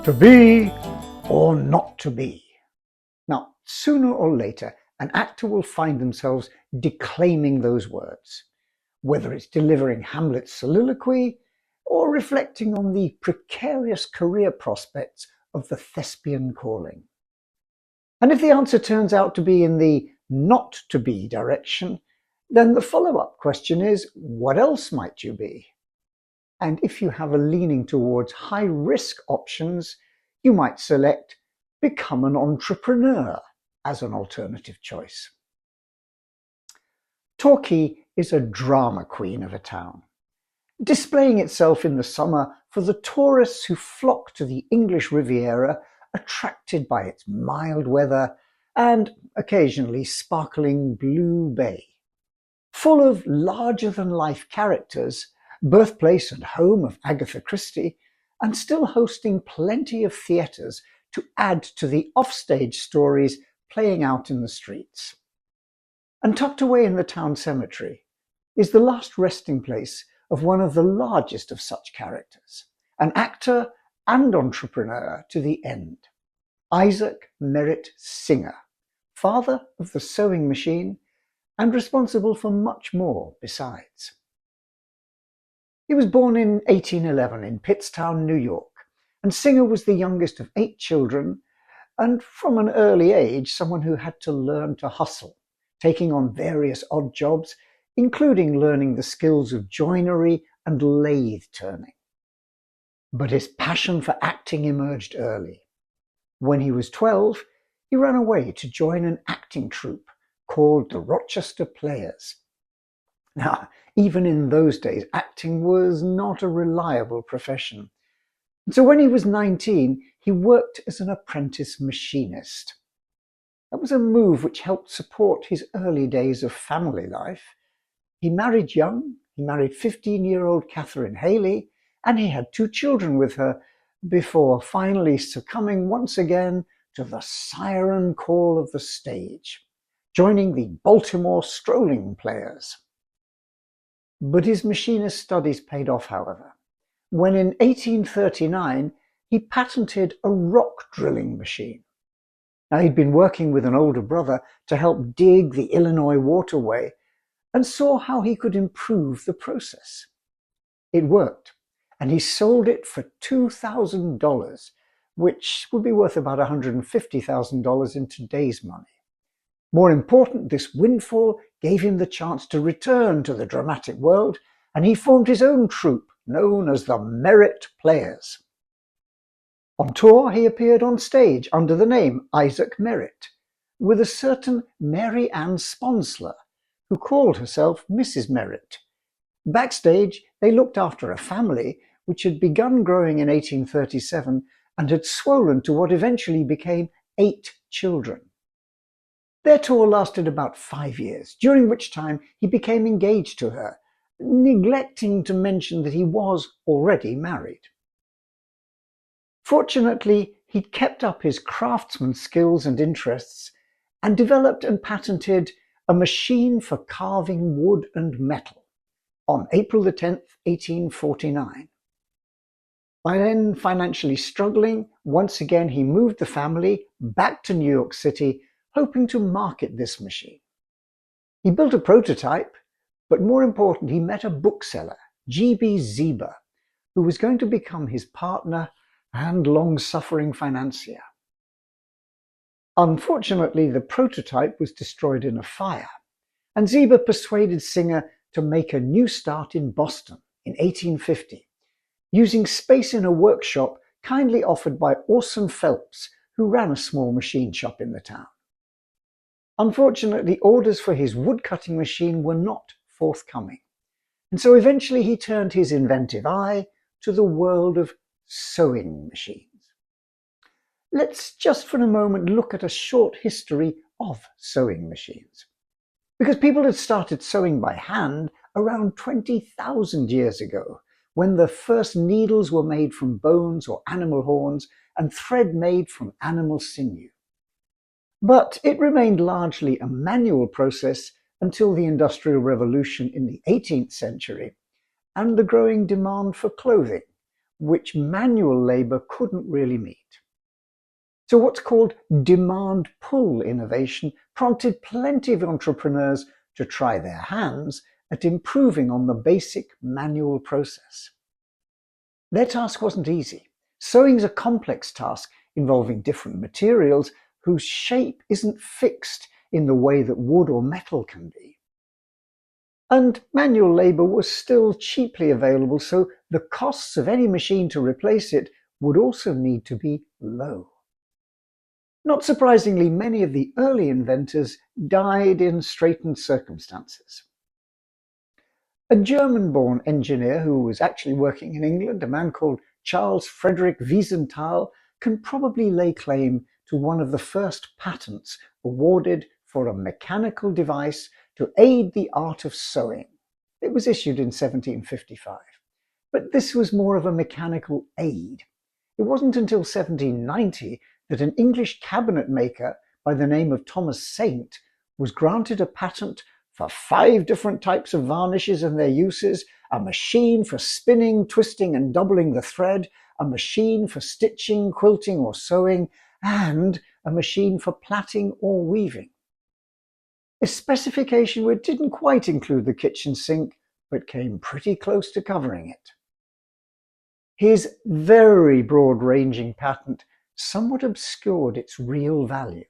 To be or not to be. Now, sooner or later, an actor will find themselves declaiming those words, whether it's delivering Hamlet's soliloquy or reflecting on the precarious career prospects of the thespian calling. And if the answer turns out to be in the not to be direction, then the follow-up question is, what else might you be? And if you have a leaning towards high-risk options, you might select become an entrepreneur as an alternative choice. Torquay is a drama queen of a town, displaying itself in the summer for the tourists who flock to the English Riviera, attracted by its mild weather and occasionally sparkling blue bay. Full of larger-than-life characters, birthplace and home of Agatha Christie, and still hosting plenty of theatres to add to the offstage stories playing out in the streets. And tucked away in the town cemetery is the last resting place of one of the largest of such characters, an actor and entrepreneur to the end, Isaac Merritt Singer, father of the sewing machine and responsible for much more besides. He was born in 1811 in Pittstown, New York, and Singer was the youngest of 8 children, and from an early age someone who had to learn to hustle, taking on various odd jobs, including learning the skills of joinery and lathe turning. But his passion for acting emerged early. When he was 12, he ran away to join an acting troupe called the Rochester Players. Now, even in those days, acting was not a reliable profession. And so when he was 19, he worked as an apprentice machinist. That was a move which helped support his early days of family life. He married young, he married 15-year-old Catherine Haley, and he had 2 children with her before finally succumbing once again to the siren call of the stage, joining the Baltimore strolling players. But his machinist studies paid off, however, when in 1839 he patented a rock drilling machine. Now, he'd been working with an older brother to help dig the Illinois waterway and saw how he could improve the process. It worked, and he sold it for $2,000, which would be worth about $150,000 in today's money. More important, this windfall gave him the chance to return to the dramatic world, and he formed his own troupe known as the Merritt Players. On tour, he appeared on stage under the name Isaac Merritt, with a certain Mary Ann Sponsler, who called herself Mrs. Merritt. Backstage, they looked after a family which had begun growing in 1837 and had swollen to what eventually became 8 children. Their tour lasted about 5 years, during which time he became engaged to her, neglecting to mention that he was already married. Fortunately, he'd kept up his craftsman skills and interests and developed and patented a machine for carving wood and metal on April the 10th, 1849. By then financially struggling, once again he moved the family back to New York City, hoping to market this machine. He built a prototype, but more important, he met a bookseller, G.B. Zeber, who was going to become his partner and long-suffering financier. Unfortunately, the prototype was destroyed in a fire, and Zeber persuaded Singer to make a new start in Boston in 1850, using space in a workshop kindly offered by Orson Phelps, who ran a small machine shop in the town. Unfortunately, orders for his wood-cutting machine were not forthcoming, and so eventually he turned his inventive eye to the world of sewing machines. Let's just for a moment look at a short history of sewing machines, because people had started sewing by hand around 20,000 years ago, when the first needles were made from bones or animal horns and thread made from animal sinew. But it remained largely a manual process until the Industrial Revolution in the 18th century and the growing demand for clothing, which manual labour couldn't really meet. So what's called demand-pull innovation prompted plenty of entrepreneurs to try their hands at improving on the basic manual process. Their task wasn't easy. Sewing's a complex task involving different materials whose shape isn't fixed in the way that wood or metal can be. And manual labour was still cheaply available, so the costs of any machine to replace it would also need to be low. Not surprisingly, many of the early inventors died in straitened circumstances. A German-born engineer who was actually working in England, a man called Charles Frederick Wiesenthal, can probably lay claim to one of the first patents awarded for a mechanical device to aid the art of sewing. It was issued in 1755. But this was more of a mechanical aid. It wasn't until 1790 that an English cabinet maker by the name of Thomas Saint was granted a patent for 5 different types of varnishes and their uses, a machine for spinning, twisting and doubling the thread, a machine for stitching, quilting or sewing, and a machine for plaiting or weaving. A specification which didn't quite include the kitchen sink, but came pretty close to covering it. His very broad-ranging patent somewhat obscured its real value.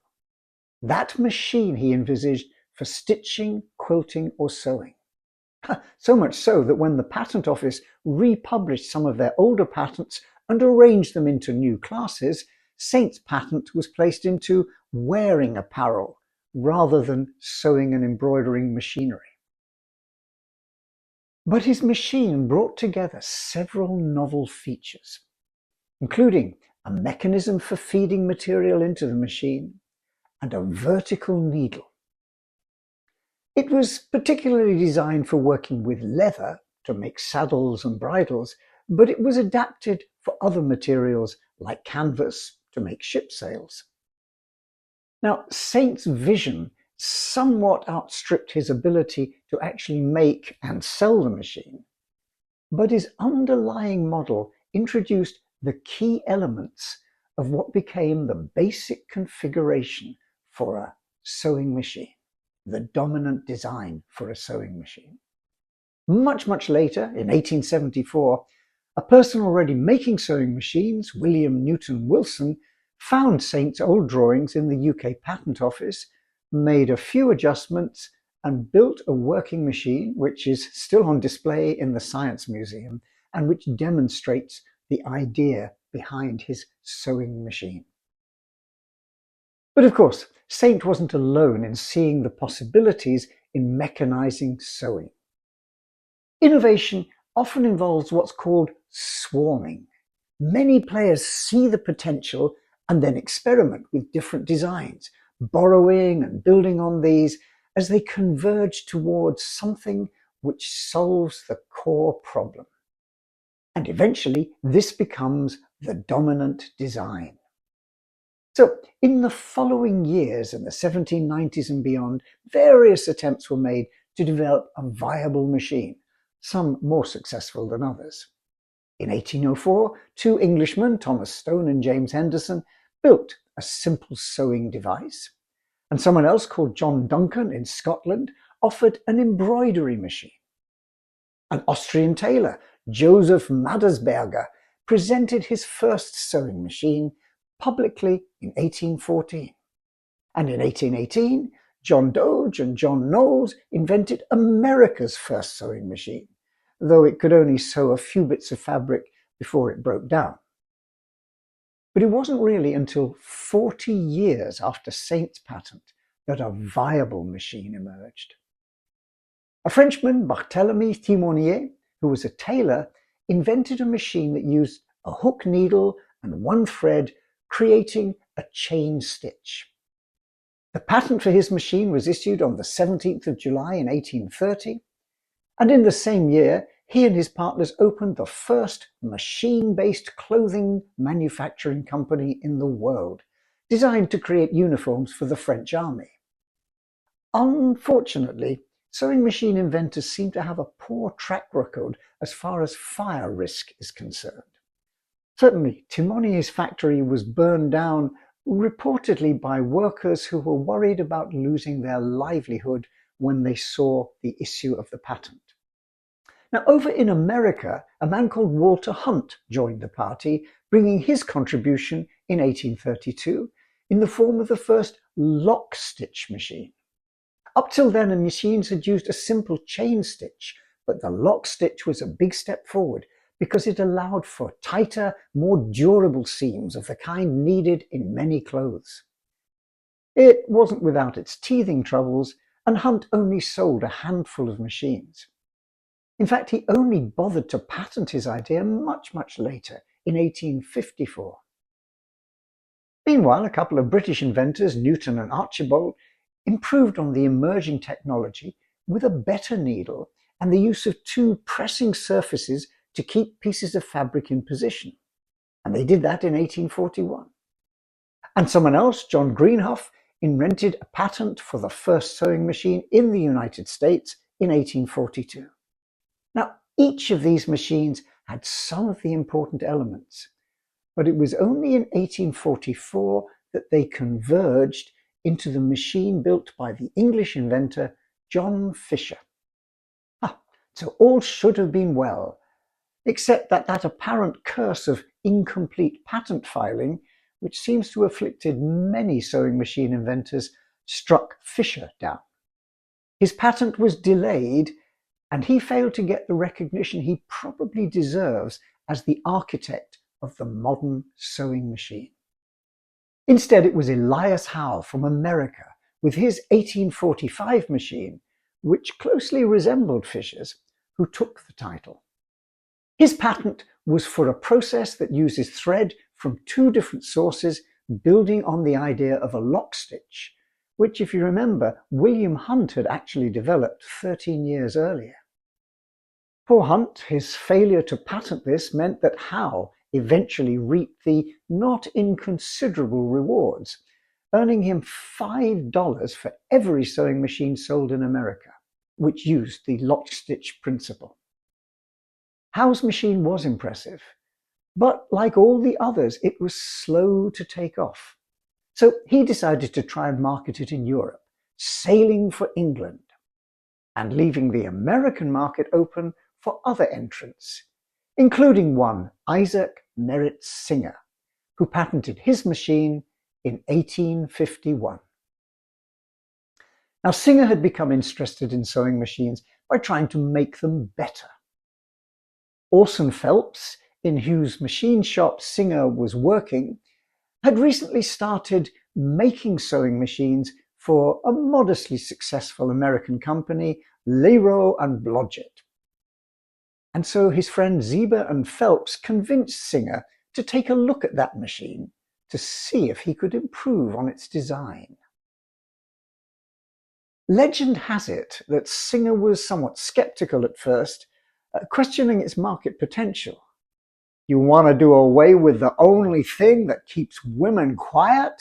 That machine he envisaged for stitching, quilting or sewing. So much so that when the Patent Office republished some of their older patents and arranged them into new classes, Saint's patent was placed into wearing apparel rather than sewing and embroidering machinery. But his machine brought together several novel features, including a mechanism for feeding material into the machine and a vertical needle. It was particularly designed for working with leather to make saddles and bridles, but it was adapted for other materials like canvas to make ship sails. Now, Saint's vision somewhat outstripped his ability to actually make and sell the machine, but his underlying model introduced the key elements of what became the basic configuration for a sewing machine, the dominant design for a sewing machine. Much later, in 1874, a person already making sewing machines, William Newton Wilson, found Saint's old drawings in the UK Patent Office, made a few adjustments, and built a working machine which is still on display in the Science Museum and which demonstrates the idea behind his sewing machine. But of course, Saint wasn't alone in seeing the possibilities in mechanizing sewing. Innovation often involves what's called swarming. Many players see the potential and then experiment with different designs, borrowing and building on these as they converge towards something which solves the core problem. And eventually, this becomes the dominant design. So, in the following years, in the 1790s and beyond, various attempts were made to develop a viable machine, some more successful than others. In 1804, 2 Englishmen, Thomas Stone and James Henderson, built a simple sewing device, and someone else called John Duncan in Scotland offered an embroidery machine. An Austrian tailor, Joseph Madersberger, presented his first sewing machine publicly in 1814. And in 1818, John Doge and John Knowles invented America's first sewing machine, though it could only sew a few bits of fabric before it broke down. But it wasn't really until 40 years after Saint's patent that a viable machine emerged. A Frenchman, Barthélemy Thimonnier, who was a tailor, invented a machine that used a hook needle and one thread, creating a chain stitch. The patent for his machine was issued on the 17th of July in 1830, and in the same year, he and his partners opened the first machine-based clothing manufacturing company in the world, designed to create uniforms for the French army. Unfortunately, sewing machine inventors seem to have a poor track record as far as fire risk is concerned. Certainly, Thimonnie's factory was burned down, reportedly by workers who were worried about losing their livelihood when they saw the issue of the patent. Now, over in America, a man called Walter Hunt joined the party, bringing his contribution in 1832 in the form of the first lock-stitch machine. Up till then, the machines had used a simple chain stitch, but the lock-stitch was a big step forward because it allowed for tighter, more durable seams of the kind needed in many clothes. It wasn't without its teething troubles, and Hunt only sold a handful of machines. In fact, he only bothered to patent his idea much later, in 1854. Meanwhile, a couple of British inventors, Newton and Archibald, improved on the emerging technology with a better needle and the use of two pressing surfaces to keep pieces of fabric in position. And they did that in 1841. And someone else, John Greenhoff, invented a patent for the first sewing machine in the United States in 1842. Now, each of these machines had some of the important elements, but it was only in 1844 that they converged into the machine built by the English inventor John Fisher. So all should have been well, except that apparent curse of incomplete patent filing, which seems to have afflicted many sewing machine inventors, struck Fisher down. His patent was delayed, and he failed to get the recognition he probably deserves as the architect of the modern sewing machine. Instead, it was Elias Howe from America with his 1845 machine, which closely resembled Fisher's, who took the title. His patent was for a process that uses thread from two different sources, building on the idea of a lock stitch, which, if you remember, William Hunt had actually developed 13 years earlier. Poor Hunt, his failure to patent this meant that Howe eventually reaped the not inconsiderable rewards, earning him $5 for every sewing machine sold in America, which used the lock-stitch principle. Howe's machine was impressive, but like all the others, it was slow to take off. So he decided to try and market it in Europe, sailing for England, and leaving the American market open for other entrants, including one, Isaac Merritt Singer, who patented his machine in 1851. Now, Singer had become interested in sewing machines by trying to make them better. Orson Phelps, in whose machine shop Singer was working, had recently started making sewing machines for a modestly successful American company, Leroy and Blodgett. And so his friends Ziba and Phelps convinced Singer to take a look at that machine to see if he could improve on its design. Legend has it that Singer was somewhat skeptical at first, questioning its market potential. You want to do away with the only thing that keeps women quiet?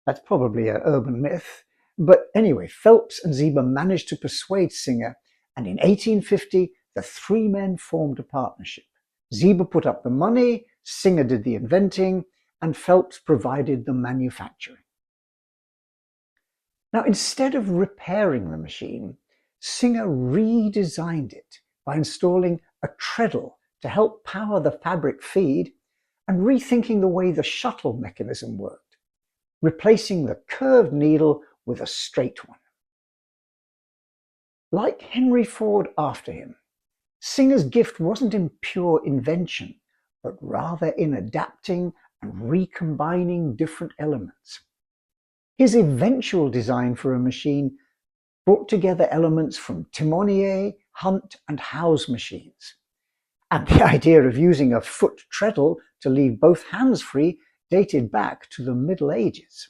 That's probably an urban myth. But anyway, Phelps and Ziba managed to persuade Singer, and in 1850, the three men formed a partnership. Ziba put up the money, Singer did the inventing, and Phelps provided the manufacturing. Now, instead of repairing the machine, Singer redesigned it by installing a treadle to help power the fabric feed and rethinking the way the shuttle mechanism worked, replacing the curved needle with a straight one. Like Henry Ford after him, Singer's gift wasn't in pure invention, but rather in adapting and recombining different elements. His eventual design for a machine brought together elements from Thimonnier, Hunt, and Howe's machines. And the idea of using a foot treadle to leave both hands free dated back to the Middle Ages.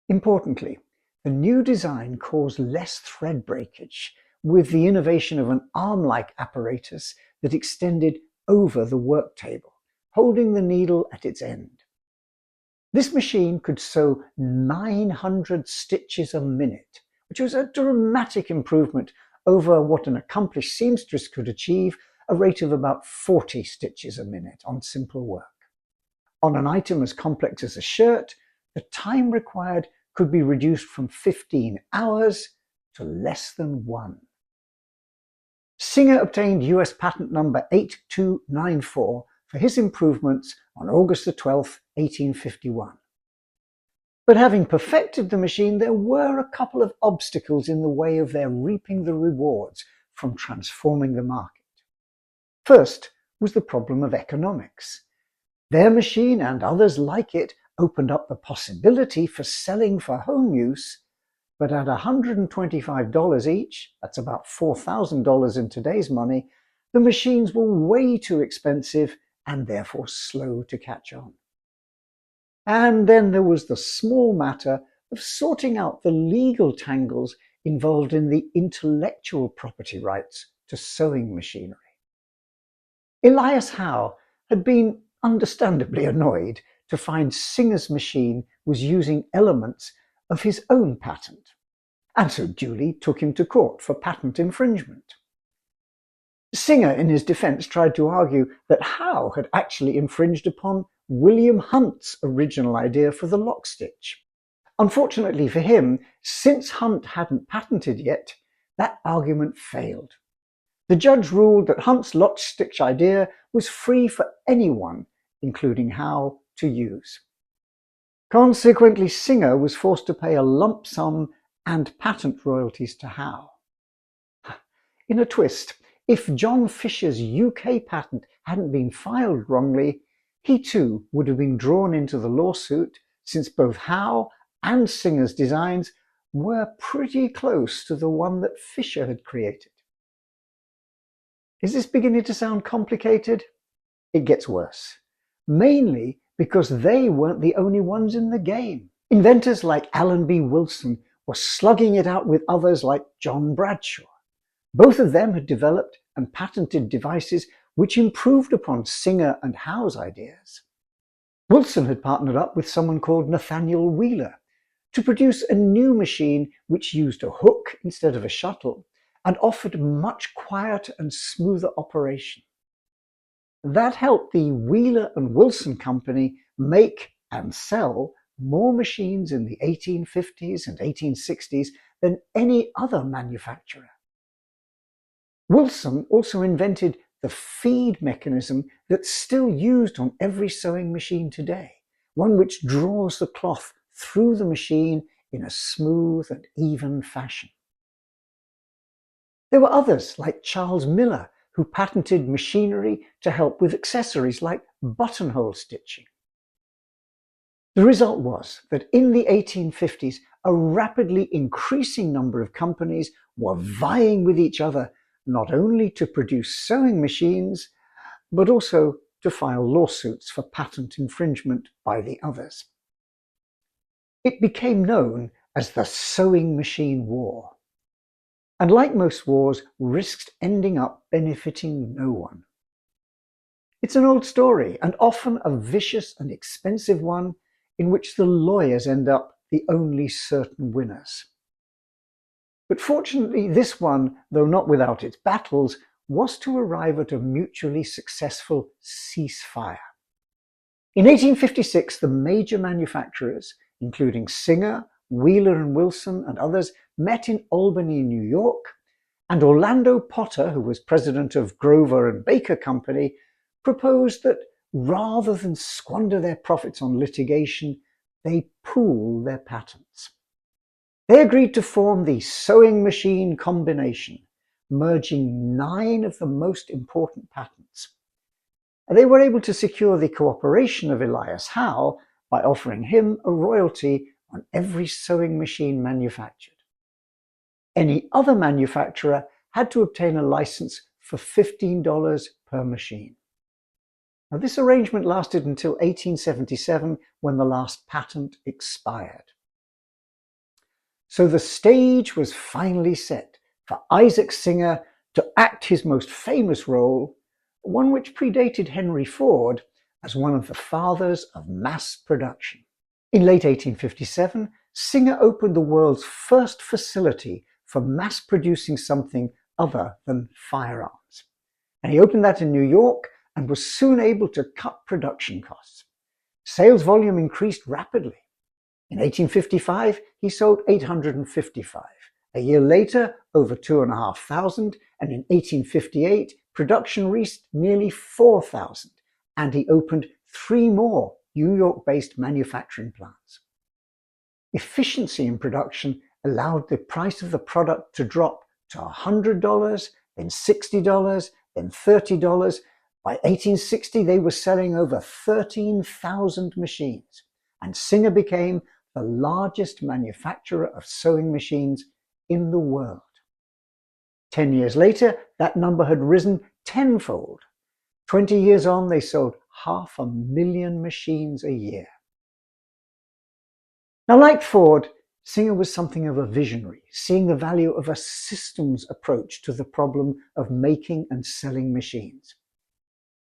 Importantly, the new design caused less thread breakage, with the innovation of an arm-like apparatus that extended over the work table, holding the needle at its end. This machine could sew 900 stitches a minute, which was a dramatic improvement over what an accomplished seamstress could achieve a rate of about 40 stitches a minute on simple work. On an item as complex as a shirt, the time required could be reduced from 15 hours to less than 1. Singer obtained US patent number 8294 for his improvements on August 12, 1851. But having perfected the machine, there were a couple of obstacles in the way of their reaping the rewards from transforming the market. First was the problem of economics. Their machine and others like it opened up the possibility for selling for home use, but at $125 each, that's about $4,000 in today's money, the machines were way too expensive and therefore slow to catch on. And then there was the small matter of sorting out the legal tangles involved in the intellectual property rights to sewing machinery. Elias Howe had been understandably annoyed to find Singer's machine was using elements of his own patent, and so duly took him to court for patent infringement. Singer, in his defense, tried to argue that Howe had actually infringed upon William Hunt's original idea for the lock stitch. Unfortunately for him, since Hunt hadn't patented yet, that argument failed. The judge ruled that Hunt's lock stitch idea was free for anyone, including Howe, to use. Consequently, Singer was forced to pay a lump sum and patent royalties to Howe. In a twist, if John Fisher's UK patent hadn't been filed wrongly, he too would have been drawn into the lawsuit, since both Howe and Singer's designs were pretty close to the one that Fisher had created. Is this beginning to sound complicated? It gets worse, mainly because they weren't the only ones in the game. Inventors like Alan B. Wilson were slugging it out with others like John Bradshaw. Both of them had developed and patented devices which improved upon Singer and Howe's ideas. Wilson had partnered up with someone called Nathaniel Wheeler to produce a new machine which used a hook instead of a shuttle and offered much quieter and smoother operation. That helped the Wheeler and Wilson Company make and sell more machines in the 1850s and 1860s than any other manufacturer. Wilson also invented the feed mechanism that's still used on every sewing machine today, one which draws the cloth through the machine in a smooth and even fashion. There were others like Charles Miller, who patented machinery to help with accessories like buttonhole stitching. The result was that in the 1850s, a rapidly increasing number of companies were vying with each other not only to produce sewing machines, but also to file lawsuits for patent infringement by the others. It became known as the Sewing Machine War, and like most wars, risked ending up benefiting no one. It's an old story, and often a vicious and expensive one, in which the lawyers end up the only certain winners. But fortunately, this one, though not without its battles, was to arrive at a mutually successful ceasefire. In 1856, the major manufacturers, including Singer, Wheeler and Wilson and others, met in Albany, New York, and Orlando Potter, who was president of Grover and Baker Company, proposed that rather than squander their profits on litigation, they pool their patents. They agreed to form the Sewing Machine Combination, merging 9 of the most important patents. They were able to secure the cooperation of Elias Howe by offering him a royalty on every sewing machine manufactured. Any other manufacturer had to obtain a license for $15 per machine. Now, this arrangement lasted until 1877, when the last patent expired. So the stage was finally set for Isaac Singer to act his most famous role, one which predated Henry Ford, as one of the fathers of mass production. In late 1857, Singer opened the world's first facility for mass producing something other than firearms. And he opened that in New York and was soon able to cut production costs. Sales volume increased rapidly. In 1855, he sold 855. A year later, over 2,500, and in 1858, production reached nearly 4,000, and he opened 3 more New York-based manufacturing plants. Efficiency in production allowed the price of the product to drop to $100, then $60, then $30. By 1860, they were selling over 13,000 machines, and Singer became the largest manufacturer of sewing machines in the world. 10 years later, that number had risen tenfold. 20 years on, they sold 500,000 machines a year. Now, like Ford, Singer was something of a visionary, seeing the value of a systems approach to the problem of making and selling machines.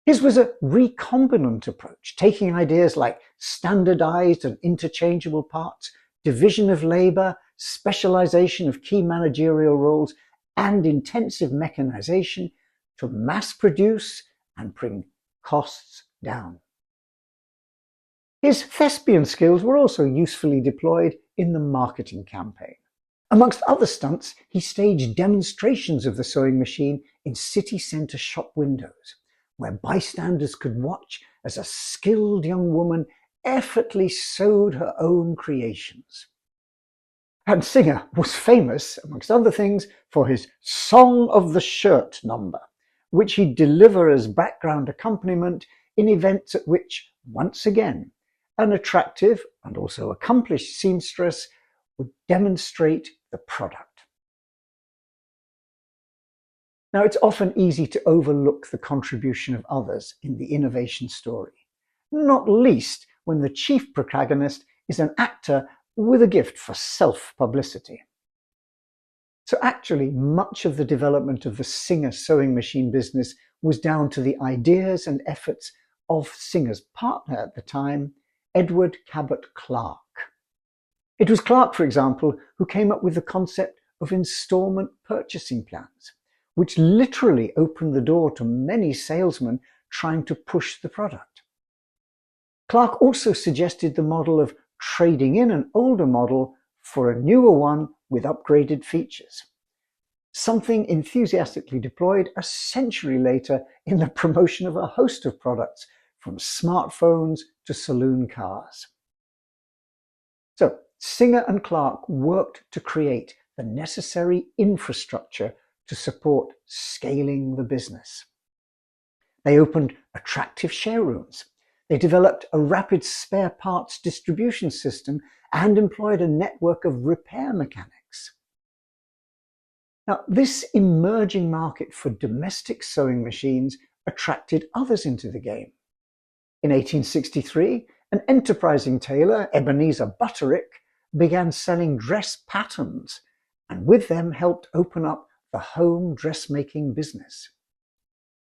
His was a recombinant approach, taking ideas like standardized and interchangeable parts, division of labor, specialization of key managerial roles, and intensive mechanization to mass produce and bring costs down. His thespian skills were also usefully deployed in the marketing campaign. Amongst other stunts, he staged demonstrations of the sewing machine in city centre shop windows, where bystanders could watch as a skilled young woman effortlessly sewed her own creations. And Singer was famous, amongst other things, for his Song of the Shirt number, which he'd deliver as background accompaniment in events at which, once again, an attractive and also accomplished seamstress would demonstrate the product. Now, it's often easy to overlook the contribution of others in the innovation story, not least when the chief protagonist is an actor with a gift for self-publicity. So actually, much of the development of the Singer sewing machine business was down to the ideas and efforts of Singer's partner at the time, Edward Cabot Clark. It was Clark, for example, who came up with the concept of installment purchasing plans, which literally opened the door to many salesmen trying to push the product. Clark also suggested the model of trading in an older model for a newer one with upgraded features, something enthusiastically deployed a century later in the promotion of a host of products, from smartphones to saloon cars. So Singer and Clark worked to create the necessary infrastructure to support scaling the business. They opened attractive showrooms. They developed a rapid spare parts distribution system and employed a network of repair mechanics. Now, this emerging market for domestic sewing machines attracted others into the game. In 1863, an enterprising tailor, Ebenezer Butterick, began selling dress patterns, and with them helped open up the home dressmaking business.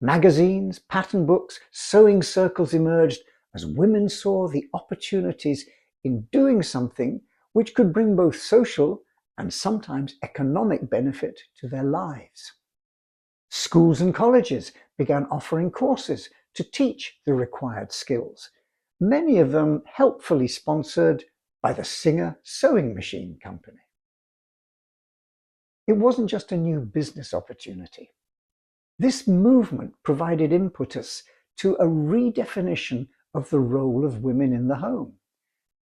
Magazines, pattern books, sewing circles emerged as women saw the opportunities in doing something which could bring both social and sometimes economic benefit to their lives. Schools and colleges began offering courses to teach the required skills, many of them helpfully sponsored by the Singer Sewing Machine Company. It wasn't just a new business opportunity. This movement provided impetus to a redefinition of the role of women in the home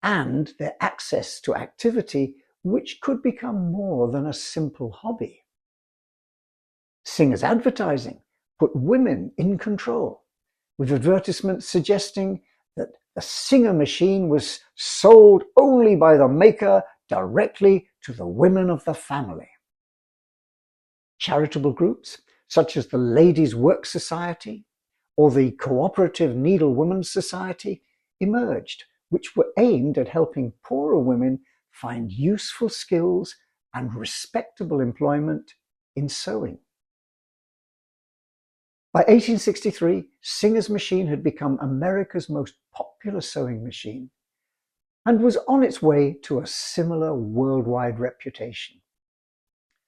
and their access to activity which could become more than a simple hobby. Singer's advertising put women in control, with advertisements suggesting that the Singer machine was sold only by the maker directly to the women of the family. Charitable groups such as the Ladies' Work Society or the Cooperative Needlewomen's Society emerged, which were aimed at helping poorer women find useful skills and respectable employment in sewing. By 1863, Singer's machine had become America's most popular sewing machine and was on its way to a similar worldwide reputation.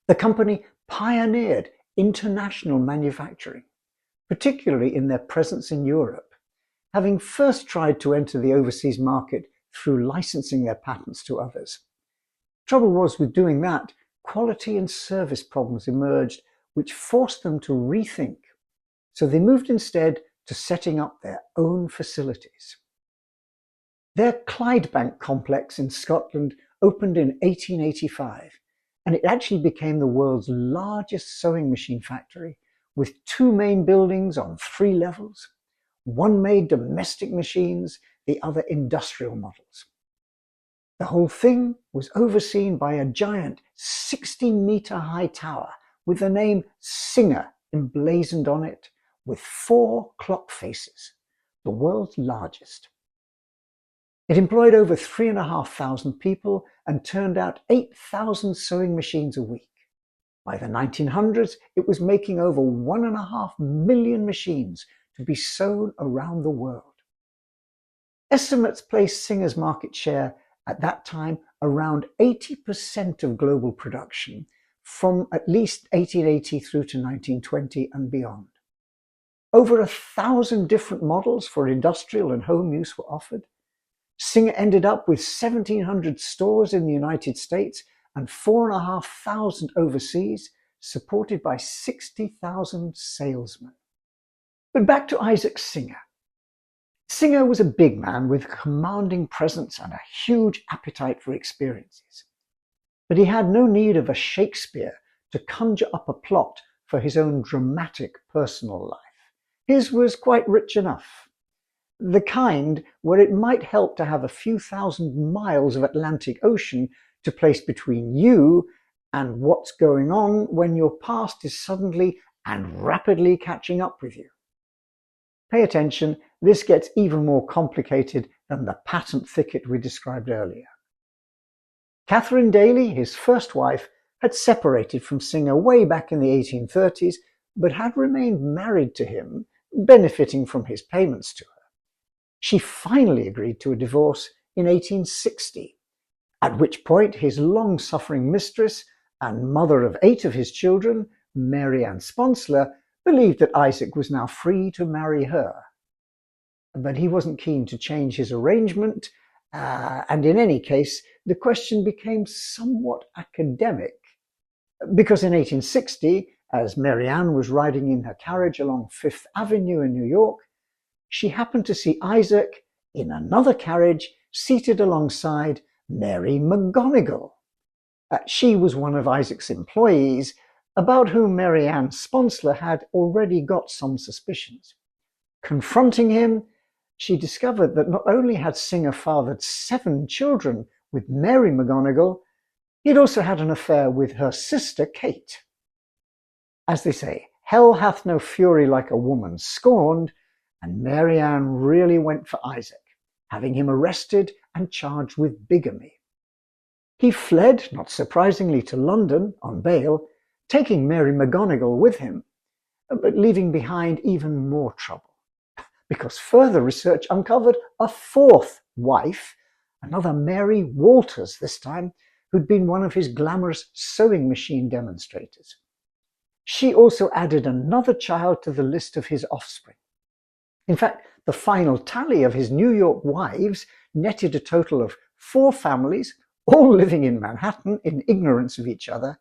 The company pioneered international manufacturing, particularly in their presence in Europe, having first tried to enter the overseas market through licensing their patents to others. Trouble was, with doing that, quality and service problems emerged which forced them to rethink. So they moved instead to setting up their own facilities. Their Clydebank complex in Scotland opened in 1885, and it actually became the world's largest sewing machine factory, with 2 main buildings on 3 levels. One made domestic machines, the other industrial models. The whole thing was overseen by a giant 60-meter-high tower with the name Singer emblazoned on it, with 4 clock faces, the world's largest. It employed over 3,500 people and turned out 8,000 sewing machines a week. By the 1900s, it was making over 1.5 million machines to be sewn around the world. Estimates placed Singer's market share at that time around 80% of global production from at least 1880 through to 1920 and beyond. Over 1,000 different models for industrial and home use were offered. Singer ended up with 1,700 stores in the United States and 4,500 overseas, supported by 60,000 salesmen. But back to Isaac Singer. Singer was a big man with a commanding presence and a huge appetite for experiences. But he had no need of a Shakespeare to conjure up a plot for his own dramatic personal life. His was quite rich enough. The kind where it might help to have a few thousand miles of Atlantic Ocean to place between you and what's going on when your past is suddenly and rapidly catching up with you. Pay attention, this gets even more complicated than the patent thicket we described earlier. Catherine Daly, his first wife, had separated from Singer way back in the 1830s, but had remained married to him, benefiting from his payments to her. She finally agreed to a divorce in 1860, at which point his long-suffering mistress and mother of 8 of his children, Mary Ann Sponsler, believed that Isaac was now free to marry her. But he wasn't keen to change his arrangement, and in any case, the question became somewhat academic, because in 1860, as Mary Ann was riding in her carriage along Fifth Avenue in New York, she happened to see Isaac in another carriage seated alongside Mary McGonigal. She was one of Isaac's employees, about whom Mary Ann Sponsler had already got some suspicions. Confronting him, she discovered that not only had Singer fathered 7 children with Mary McGonigal, he'd also had an affair with her sister Kate. As they say, hell hath no fury like a woman scorned, and Mary Ann really went for Isaac, having him arrested and charged with bigamy. He fled, not surprisingly, to London on bail, taking Mary McGonigal with him, but leaving behind even more trouble, because further research uncovered a 4th wife, another Mary Walters this time, who'd been one of his glamorous sewing machine demonstrators. She also added another child to the list of his offspring. In fact, the final tally of his New York wives netted a total of 4 families, all living in Manhattan in ignorance of each other,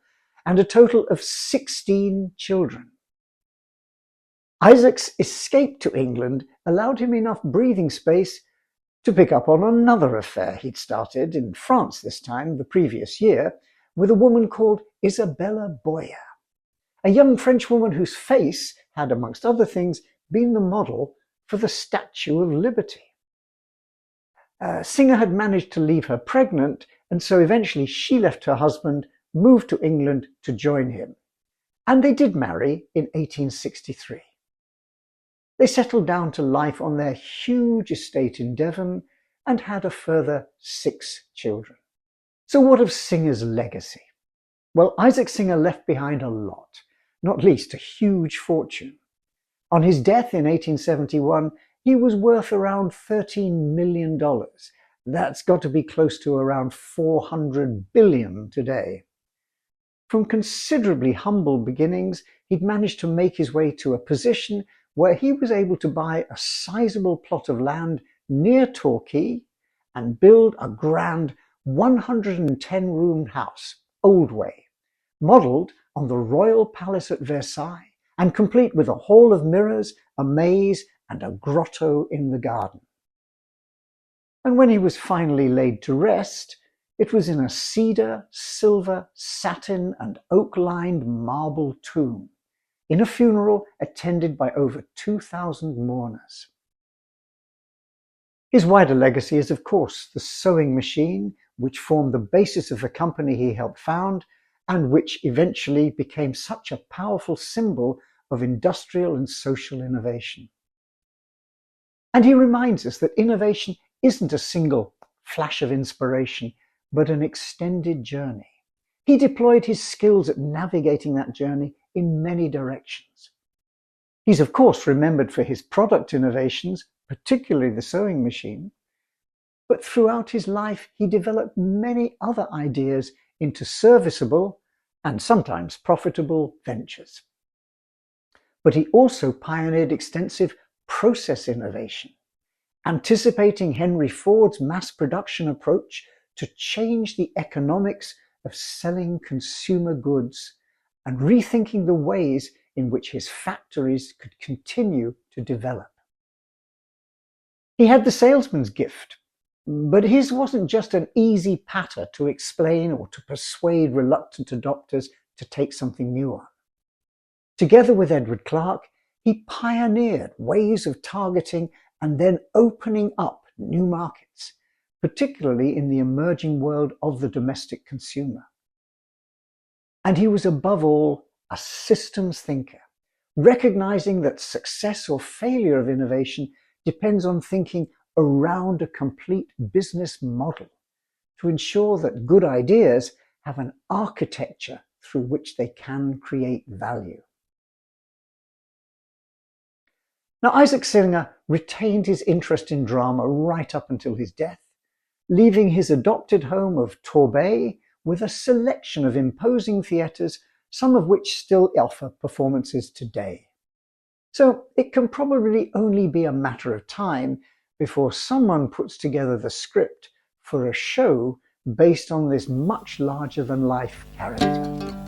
and a total of 16 children. Isaac's escape to England allowed him enough breathing space to pick up on another affair he'd started, in France this time, the previous year, with a woman called Isabella Boyer, a young French woman whose face had, amongst other things, been the model for the Statue of Liberty. Singer had managed to leave her pregnant, and so eventually she left her husband, moved to England to join him. And they did marry in 1863. They settled down to life on their huge estate in Devon and had a further 6 children. So what of Singer's legacy? Well, Isaac Singer left behind a lot, not least a huge fortune. On his death in 1871, he was worth around $13 million. That's got to be close to around 400 billion today. From considerably humble beginnings, he'd managed to make his way to a position where he was able to buy a sizable plot of land near Torquay and build a grand 110-room house, Old Way, modelled on the royal palace at Versailles and complete with a hall of mirrors, a maze, and a grotto in the garden. And when he was finally laid to rest, it was in a cedar, silver, satin, and oak-lined marble tomb, in a funeral attended by over 2,000 mourners. His wider legacy is, of course, the sewing machine, which formed the basis of the company he helped found, and which eventually became such a powerful symbol of industrial and social innovation. And he reminds us that innovation isn't a single flash of inspiration, but an extended journey. He deployed his skills at navigating that journey in many directions. He's of course remembered for his product innovations, particularly the sewing machine, but throughout his life he developed many other ideas into serviceable and sometimes profitable ventures. But he also pioneered extensive process innovation, anticipating Henry Ford's mass production approach to change the economics of selling consumer goods and rethinking the ways in which his factories could continue to develop. He had the salesman's gift, but his wasn't just an easy patter to explain or to persuade reluctant adopters to take something new on. Together with Edward Clark, he pioneered ways of targeting and then opening up new markets, particularly in the emerging world of the domestic consumer. And he was above all a systems thinker, recognizing that success or failure of innovation depends on thinking around a complete business model to ensure that good ideas have an architecture through which they can create value. Now, Isaac Singer retained his interest in drama right up until his death, leaving his adopted home of Torbay with a selection of imposing theatres, some of which still offer performances today. So it can probably only be a matter of time before someone puts together the script for a show based on this much larger-than-life character.